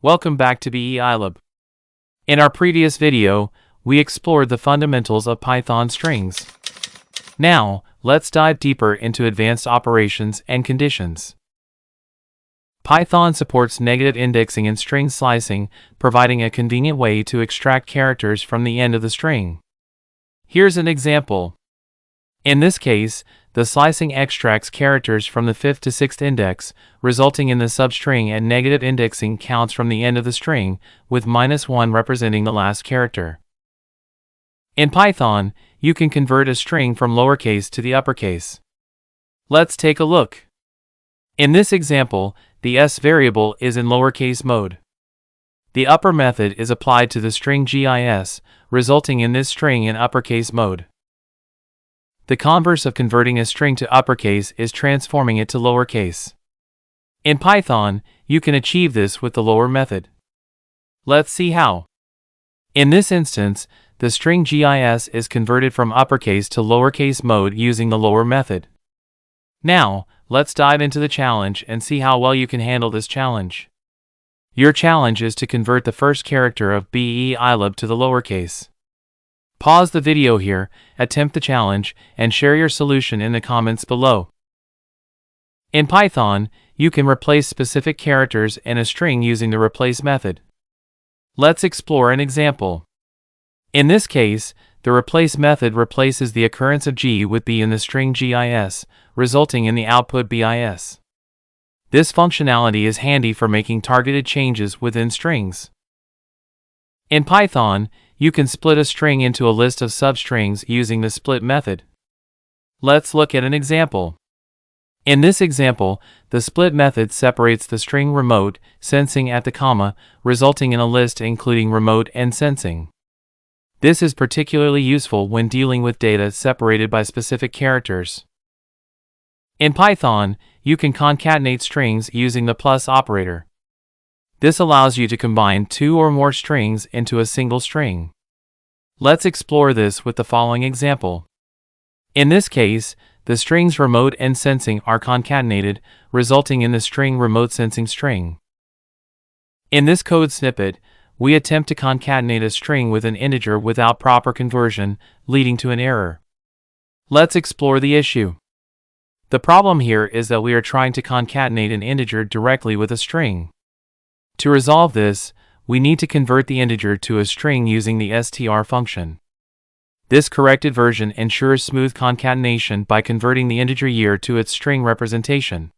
Welcome back to BEEiLab. In our previous video, we explored the fundamentals of Python strings. Now, let's dive deeper into advanced operations and conditions. Python supports negative indexing and string slicing, providing a convenient way to extract characters from the end of the string. Here's an example. In this case, the slicing extracts characters from the 5th to 6th index, resulting in the substring, and negative indexing counts from the end of the string, with -1 representing the last character. In Python, you can convert a string from lowercase to the uppercase. Let's take a look. In this example, the s variable is in lowercase mode. The upper method is applied to the string gis, resulting in this string in uppercase mode. The converse of converting a string to uppercase is transforming it to lowercase. In Python, you can achieve this with the lower method. Let's see how. In this instance, the string gis is converted from uppercase to lowercase mode using the lower method. Now, let's dive into the challenge and see how well you can handle this challenge. Your challenge is to convert the first character of BEEiLab to the lowercase. Pause the video here, attempt the challenge, and share your solution in the comments below. In Python, you can replace specific characters in a string using the replace method. Let's explore an example. In this case, the replace method replaces the occurrence of g with b in the string gis, resulting in the output bis. This functionality is handy for making targeted changes within strings. In Python, you can split a string into a list of substrings using the split method. Let's look at an example. In this example, the split method separates the string remote, sensing at the comma, resulting in a list including remote and sensing. This is particularly useful when dealing with data separated by specific characters. In Python, you can concatenate strings using the plus operator. This allows you to combine two or more strings into a single string. Let's explore this with the following example. In this case, the strings remote and sensing are concatenated, resulting in the string remote sensing string. In this code snippet, we attempt to concatenate a string with an integer without proper conversion, leading to an error. Let's explore the issue. The problem here is that we are trying to concatenate an integer directly with a string. To resolve this, we need to convert the integer to a string using the str function. This corrected version ensures smooth concatenation by converting the integer year to its string representation.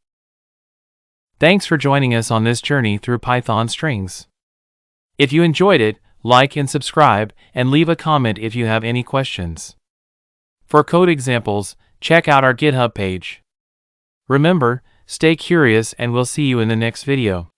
Thanks for joining us on this journey through Python strings. If you enjoyed it, like and subscribe, and leave a comment if you have any questions. For code examples, check out our GitHub page. Remember, stay curious, and we'll see you in the next video.